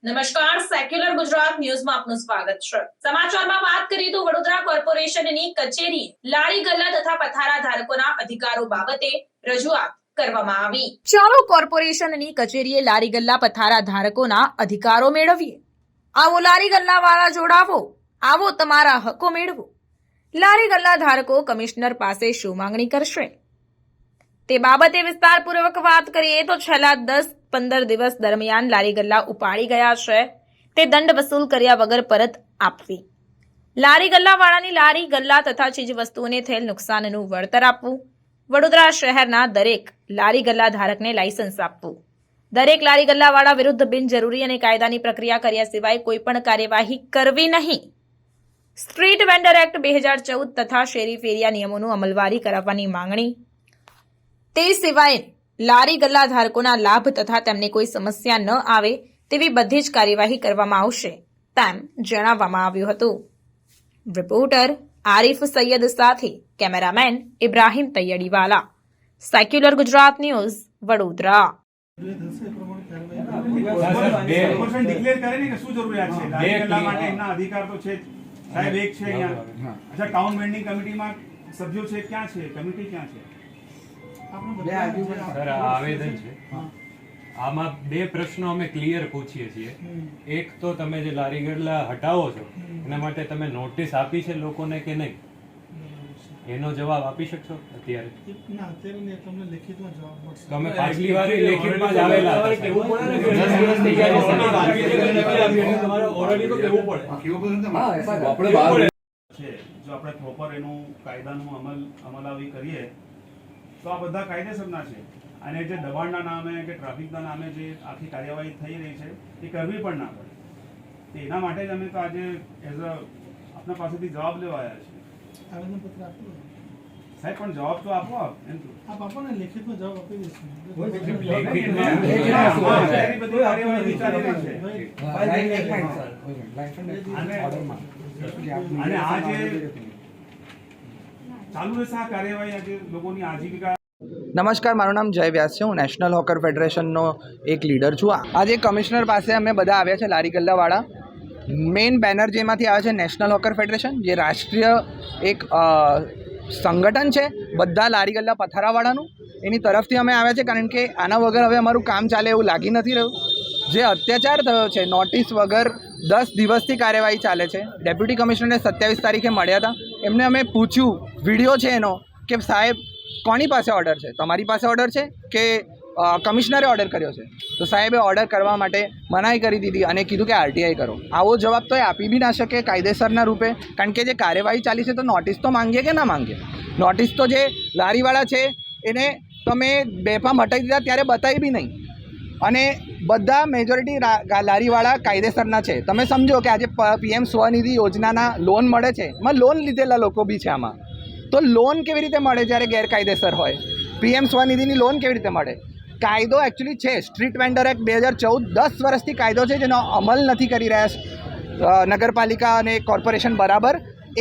નમસ્કાર, સેક્યુલર ગુજરાત ન્યૂઝમાં આપનું સ્વાગત છે। સમાચારમાં વાત કરીએ તો વડોદરા કોર્પોરેશનની કચેરી લારી ગલ્લા તથા પથારા ધારકોના અધિકારો બાબતે રજૂઆત કરવામાં આવી। ચાલો કોર્પોરેશનની કચેરીએ લારી ગલ્લા પથારા ધારકોના અધિકારો મેળવીએ। આવો લારી ગલ્લા વાળા જોડાવો, આવો તમારા હકો મેળવો। લારી ગલ્લા ધારકો કમિશનર પાસે શું માંગણી કરશે તે બાબતે વિસ્તારપૂર્વક વાત કરીએ તો છેલ્લા 10-15 દિવસ દરમિયાન લારી ગલ્લા ઉપાડી ગયા છે તે દંડ વસૂલ કર્યા વગર પરત આપવી, લારી ગલ્લાવાળાની લારી ગલ્લા તથા ચીજ વસ્તુઓને થયેલ નુકસાનનું વળતર આપવું, વડોદરા શહેરના દરેક લારી ગલ્લા ધારકને લાયસન્સ આપવું, દરેક લારી ગલ્લાવાળા વિરુદ્ધ બિનજરૂરી અને કાયદાની પ્રક્રિયા કર્યા સિવાય કોઈ પણ કાર્યવાહી કરવી નહીં, સ્ટ્રીટ વેન્ડર એક્ટ 2014 તથા શેરી ફેરિયા નિયમોનું અમલવારી કરાવવાની માંગણી, તે સિવાય લારી ગલ્લા ધારકોના લાભ તથા તેમને કોઈ સમસ્યા ન આવે તેવી બધી જ કાર્યવાહી કરવામાં આવશે તેમ જણાવવામાં આવ્યું હતું। રિપોર્ટર આરિફ સૈયદ સાથે cameraman Ibrahim Taiyadiwala, secular Gujarat news, Vadodara. Declare કરે ને કે શું જરૂરિયાત છે લારી ગલ્લા માટે એમના અધિકાર તો છે સાહેબ। એક છે અહીંયા અચ્છા ટાઉન વેન્ડિંગ કમિટીમાં સભ્યો છે, ક્યાં છે કમિટી, ક્યાં છે? સર આવેદન છે, આમાં બે પ્રશ્નો અમે ક્લિયર પૂછીએ છીએ। એક તો તમે જે લારી ગલ્લા હટાવો છો એના માટે તમે નોટિસ આપી છે લોકોને કે નહીં, એનો જવાબ આપી શકશો અત્યારે? ના, અત્યારે નહીં, તમને લેખિતમાં જવાબ મળશે। તમે પાછલી વાર લેખિતમાં જ આવેલા હતા, કેવું પડે ને 10 દિવસ થઈ ગયા છે, તમારે ઓરલી તો કેવું પડે, કેવું પડે આપણે છે જો આપણે પ્રોપર એનું કાયદાનું અમલાવી કરીએ તો આ બધા કાયદેસરના છે। અને જે દબાણના નામે કે ટ્રાફિકના નામે જે આખી કાર્યવાહી થઈ રહી છે એ કરવી પણ ના પડે, એના માટે જ અમે તો આજે એઝ અ આપના પાસેથી જવાબ લેવા આવ્યા છીએ। આવેદનપત્ર આપો સાહેબ, પણ જવાબ તો આપો એમ તો આપ આપો ને, લેખિતમાં જવાબ આપી દઈશું। બધી કાર્યવાહી વિચારી રહી છે અને આ જે ચાલુ રહેશે આ કાર્યવાહી આજે લોકોની આજીવિકા। નમસ્કાર, મારું નામ જય વ્યાસ છે, હું નેશનલ હોકર ફેડરેશનનો એક લીડર છું। આજે કમિશનર પાસે અમે બધા આવ્યા છે લારી ગલ્લાવાળા। મેઇન બેનર જેમાંથી આવે છે નેશનલ હોકર ફેડરેશન, જે રાષ્ટ્રીય એક સંગઠન છે બધા લારી ગલ્લા પથારાવાળાનું, એની તરફથી અમે આવ્યા છે। કારણ કે આના વગર હવે અમારું કામ ચાલે એવું લાગી નથી રહ્યું। જે અત્યાચાર થયો છે, નોટિસ વગર 10 દિવસથી કાર્યવાહી ચાલે છે। ડેપ્યુટી કમિશનરને 27 તારીખે મળ્યા હતા, એમને અમે પૂછ્યું, વિડીયો છે એનો, કે સાહેબ કોની પાસે ઓર્ડર છે, તમારી પાસે ઓર્ડર છે કે કમિશનરે ઓર્ડર કર્યો છે? તો સાહેબે ઓર્ડર કરવા માટે મનાઈ કરી દીધી અને કીધું કે આરટીઆઈ કરો। આવો જવાબ તો એ આપી બી ના શકે કાયદેસરના રૂપે, કારણ કે જે કાર્યવાહી ચાલી છે તો નોટિસ તો માંગીએ કે ના માંગીએ? નોટિસ તો જે લારીવાળા છે એને તમે બેફામ હટાવી દીધા ત્યારે બતાવી બી નહીં, અને બધા મેજોરિટી લારીવાળા કાયદેસરના છે। તમે સમજો કે આજે PM સ્વનિધિ યોજનાના લોન મળે છે, એમાં લોન લીધેલા લોકો બી છે આમાં, તો લોન કેવી રીતે મળે જ્યારે ગેરકાયદેસર હોય? PM સ્વનિધિની લોન કેવી રીતે મળે? કાયદો એકચ્યુઅલી છે સ્ટ્રીટ વેન્ડર એક્ટ 2014, 10 વર્ષથી કાયદો છે જેનો અમલ નથી કરી રહ્યા નગરપાલિકા અને કોર્પોરેશન બરાબર।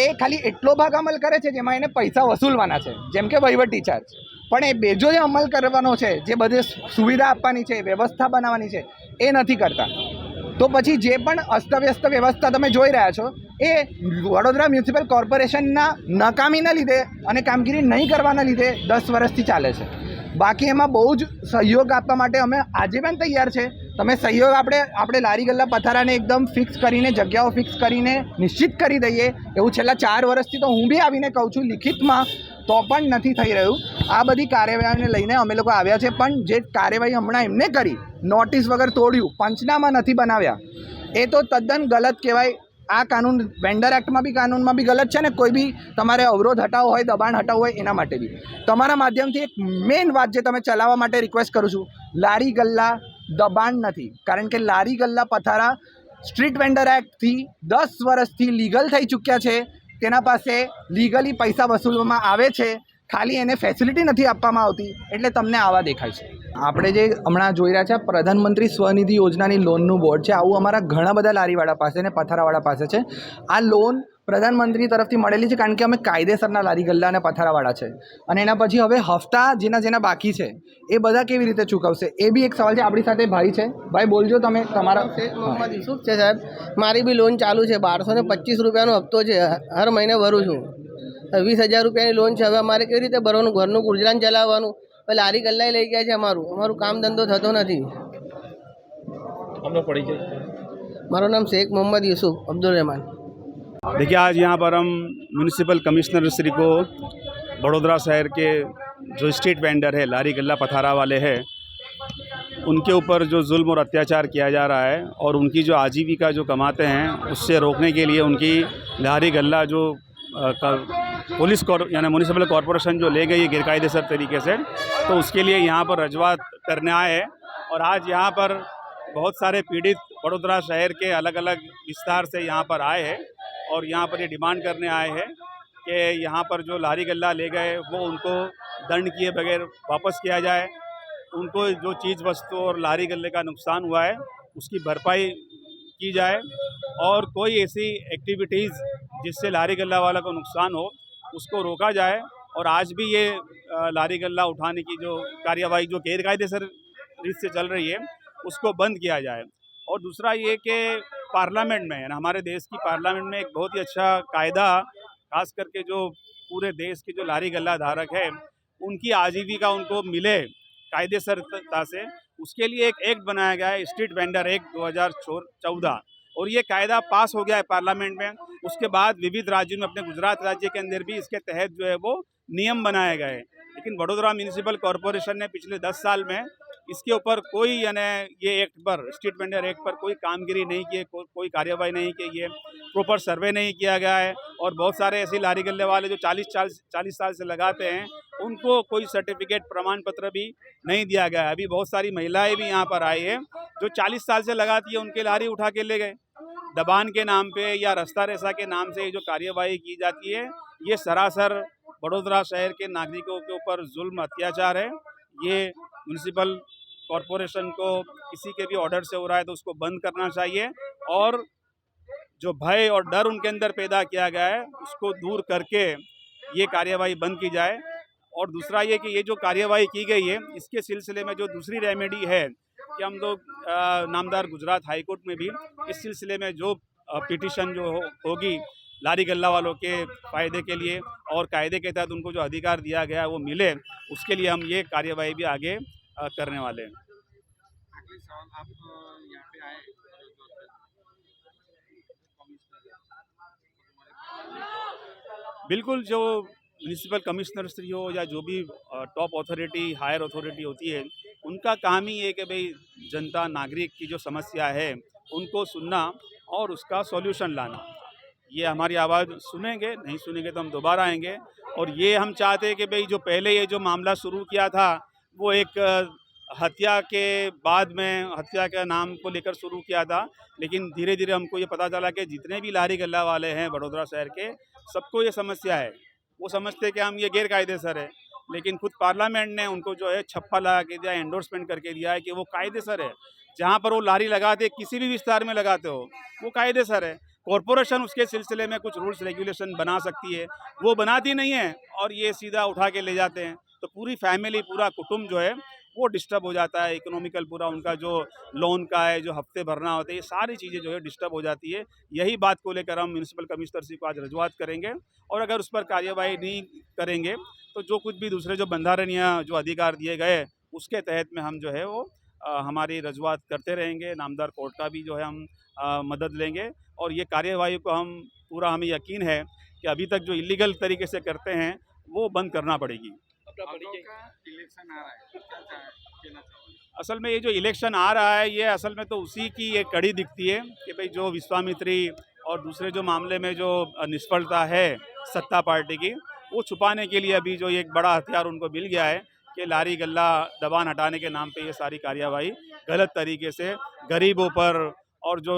એ ખાલી એટલો ભાગ અમલ કરે છે જેમાં એને પૈસા વસૂલવાના છે, જેમ કે વહીવટી ચાર્જ, પણ એ બેજો જે અમલ કરવાનો છે, જે બધી સુવિધા આપવાની છે, વ્યવસ્થા બનાવવાની છે, એ નથી કરતા। તો પછી જે પણ અસ્તવ્યસ્ત વ્યવસ્થા તમે જોઈ રહ્યા છો એ વડોદરા મ્યુનિસિપલ કોર્પોરેશનના નકામીના લીધે અને કામગીરી નહીં કરવાના લીધે 10 વર્ષથી ચાલે છે। બાકી એમાં બહુ જ સહયોગ આપવા માટે અમે આજે પણ તૈયાર છે। તમે સહયોગ આપણે લારી ગલ્લા પથારાને એકદમ ફિક્સ કરીને, જગ્યાઓ ફિક્સ કરીને નિશ્ચિત કરી દઈએ એવું છેલ્લા 4 વર્ષથી તો હું બી આવીને કહું છું લિખિતમાં, તો પણ નથી થઈ રહ્યું। આ બધી કાર્યવાહીને લઈને અમે લોકો આવ્યા છે, પણ જે કાર્યવાહી હમણાં એમને કરી, નોટિસ વગર તોડ્યું, પંચનામા નથી બનાવ્યા, એ તો તદ્દન ગલત કહેવાય। આ કાનૂન વેન્ડર એક્ટમાં બી કાનૂનમાં બી ગલત છે ને, કોઈ બી તમારે અવરોધ હટાવવો હોય, દબાણ હટાવવું હોય, એના માટે બી તમારા માધ્યમથી એક મેઇન વાત જે તમે ચલાવવા માટે રિક્વેસ્ટ કરું છું, લારી ગલ્લા દબાણ નથી, કારણ કે લારી ગલ્લા પથારા સ્ટ્રીટ વેન્ડર એક્ટથી 10 વર્ષથી લીગલ થઈ ચૂક્યા છે, તેના પાસે લીગલી પૈસા વસૂલવામાં આવે છે, ખાલી એને ફેસિલિટી નથી આપવામાં આવતી, એટલે તમને આવા દેખાય છે। આપણે જે હમણાં જોઈ રહ્યા છે પ્રધાનમંત્રી સ્વનિધિ યોજનાની લોનનું બોર્ડ છે, આવું અમારા ઘણા બધા લારીવાળા પાસે ને પથારાવાળા પાસે છે। આ લોન પ્રધાનમંત્રી તરફથી મળેલી છે, કારણ કે અમે કાયદેસરના લારી ગલ્લા અને પથારાવાળા છે, અને એના પછી હવે હફતા જેના બાકી છે એ બધા કેવી રીતે ચૂકવશે એ બી એક સવાલ છે. આપણી સાથે ભાઈ છે. ભાઈ બોલજો તમે તમારા. શેખ મોહમ્મદ યુસુફ છે સાહેબ. મારી બી લોન ચાલુ છે. 1225 રૂપિયાનો હપ્તો છે, હર મહિને ભરું છું. 20,000 રૂપિયાની લોન છે. હવે અમારે કેવી રીતે ભરવાનું, ઘરનું ગુજરાન ચલાવવાનું? હવે લારી ગલ્લાએ લઈ ગયા છે. અમારું કામ ધંધો થતો નથી. મારું નામ शेख मोहम्मद यूसुफ अब्दुल रहमान. देखिए, आज यहाँ पर हम म्यूनिसिपल कमिश्नर श्री को बड़ोदरा शहर के जो स्ट्रीट वेंडर है, लारी गल्ला पथारा वाले हैं, उनके ऊपर जो जुल्म और अत्याचार किया जा रहा है और उनकी जो आजीविका जो कमाते हैं उससे रोकने के लिए उनकी लारी गल्ला जो पुलिस यानी म्यूनिसिपल कॉरपोरेशन जो ले गई है गैरकायदेसर तरीके से, तो उसके लिए यहाँ पर रजूआत करने आए हैं. और आज यहाँ पर बहुत सारे पीड़ित बड़ोदरा शहर के अलग अलग विस्तार से यहाँ पर आए हैं और यहाँ पर ये डिमांड करने आए हैं कि यहाँ पर जो लारी गल्ला ले गए वो उनको दंड किए बगैर वापस किया जाए. उनको जो चीज़ वस्तु और लारी गल्ले का नुकसान हुआ है उसकी भरपाई की जाए और कोई ऐसी एक्टिविटीज़ जिससे लारी गल्ला वाला को नुकसान हो उसको रोका जाए. और आज भी ये लारी गल्ला उठाने की जो कार्यवाही जो गैरकायदेसर रीत से चल रही है उसको बंद किया जाए. और दूसरा ये कि पार्लियामेंट में, यानी हमारे देश की पार्लियामेंट में एक बहुत ही अच्छा कायदा, खास करके जो पूरे देश के जो लारी गल्ला धारक है उनकी आजीविका उनको मिले कायदेसरता से, उसके लिए एक एक्ट बनाया गया है, स्ट्रीट वेंडर एक्ट 2014. और ये कायदा पास हो गया है पार्लियामेंट में. उसके बाद विविध राज्यों में, अपने गुजरात राज्य के अंदर भी इसके तहत जो है वो नियम बनाए गए. लेकिन बड़ोदरा म्यूनिसिपल कॉरपोरेशन ने पिछले 10 साल में इसके ऊपर कोई, यानी ये एक्ट पर, स्ट्रीट वेंडर एक्ट पर कोई कामगिरी नहीं की, कोई कार्यवाही नहीं की है, प्रॉपर सर्वे नहीं किया गया है. और बहुत सारे ऐसे लारी गल्ले वाले जो 40 साल से लगाते हैं उनको कोई सर्टिफिकेट, प्रमाण पत्र भी नहीं दिया गया है. अभी बहुत सारी महिलाएं भी यहाँ पर आई है जो 40 साल से लगाती है, उनके लारी उठा के ले गए. दबान के नाम पे या रास्ता रेसा के नाम से जो कार्यवाही की जाती है ये सरासर बड़ोदरा शहर के नागरिकों के ऊपर जुल्म, अत्याचार है. ये म्यूनिसिपल कॉरपोरेशन को किसी के भी ऑर्डर से हो रहा है तो उसको बंद करना चाहिए और जो भय और डर उनके अंदर पैदा किया गया है उसको दूर करके ये कार्यवाही बंद की जाए. और दूसरा ये कि ये जो कार्यवाही की गई है इसके सिलसिले में जो दूसरी रेमेडी है कि हम लोग नामदार गुजरात हाई कोर्ट में भी इस सिलसिले में जो पिटिशन जो होगी लारी गल्ला वालों के फ़ायदे के लिए और कायदे के तहत उनको जो अधिकार दिया गया है वो मिले, उसके लिए हम ये कार्यवाही भी आगे करने वाले हैं. बिल्कुल, जो म्यूनिसिपल कमिश्नर श्री हो या जो भी टॉप अथॉरिटी, हायर अथॉरिटी होती है, उनका काम ही है कि भाई जनता, नागरिक की जो समस्या है उनको सुनना और उसका सॉल्यूशन लाना. ये हमारी आवाज़ सुनेंगे, नहीं सुनेंगे तो हम दोबारा आएंगे. और ये हम चाहते हैं कि भाई जो पहले ये जो मामला शुरू किया था वो एक हत्या के बाद में, हत्या के नाम को लेकर शुरू किया था, लेकिन धीरे धीरे हमको ये पता चला कि जितने भी लारी गल्ला वाले हैं बड़ोदरा शहर के, सबको ये समस्या है. वो समझते हैं कि हम ये गैर कायदेसर है, लेकिन खुद पार्लियामेंट ने उनको जो है छप्पा लगा के दिया, एंडोर्समेंट करके दिया है कि वो कायदेसर है. जहाँ पर वो लारी लगाते, किसी भी विस्तार में लगाते हो, वो कायदेसर है. कॉरपोरेशन उसके सिलसिले में कुछ रूल्स रेगुलेशन बना सकती है, वो बनाती नहीं है और ये सीधा उठा के ले जाते हैं. तो पूरी फैमिली, पूरा कुटुंब जो है वो डिस्टर्ब हो जाता है. इकोनॉमिकल पूरा उनका जो लोन का है, जो हफ्ते भरना होते हैं, ये सारी चीज़ें जो है डिस्टर्ब हो जाती है. यही बात को लेकर हम म्यूनिसिपल कमिश्नर से को आज रजूआत करेंगे और अगर उस पर कार्यवाही नहीं करेंगे तो जो कुछ भी दूसरे जो बंधारणीय जो अधिकार दिए गए उसके तहत में हम जो है वो हमारी रजूआत करते रहेंगे. नामदार कोर्ट का भी जो है हम मदद लेंगे और ये कार्यवाही को हम पूरा, हमें यकीन है कि अभी तक जो इलीगल तरीके से करते हैं वो बंद करना पड़ेगी. असल में ये जो इलेक्शन आ रहा है ये असल में तो उसी की एक कड़ी दिखती है कि भाई जो विश्वामित्री और दूसरे जो मामले में जो निष्फलता है सत्ता पार्टी की, वो छुपाने के लिए अभी जो एक बड़ा हथियार उनको मिल गया है कि लारी गल्ला दबान हटाने के नाम पे ये सारी कार्यवाही गलत तरीके से गरीबों पर और जो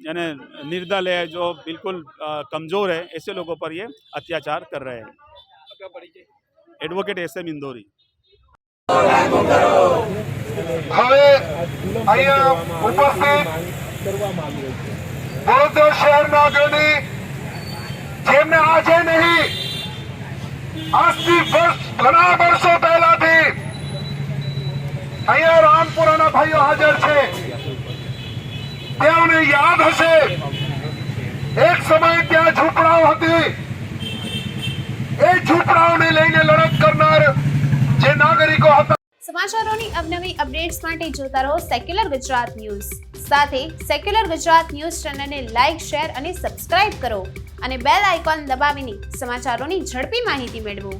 यानी निर्दल है, जो बिल्कुल कमज़ोर है, ऐसे लोगों पर ये अत्याचार कर रहे हैं. Advocate SM Indori. હવે અહીંયા ઉપસ્થિત વડોદરા શહેરના અગ્રણી જેમને આજે નહીં આજથી ઘણા વર્ષો પહેલાથી અહીંયા રામપુરાના ભાઈઓ હાજર છે. તેઓને યાદ હશે એક સમય ત્યાં ઝૂંપડાઓ હતી. એ ઝૂંપડાઓને લઈને લડત કરનાર જે નાગરિકો હતા. સમાચારોની અવનવી અપડેટ્સ માટે જોતા રહો સેક્યુલર ગુજરાત ન્યૂઝ. સાથે સેક્યુલર ગુજરાત ન્યૂઝ ચેનલને લાઇક, શેર અને સબસ્ક્રાઇબ કરો અને બેલ આઇકોન દબાવીને સમાચારોની ઝડપી માહિતી મેળવો.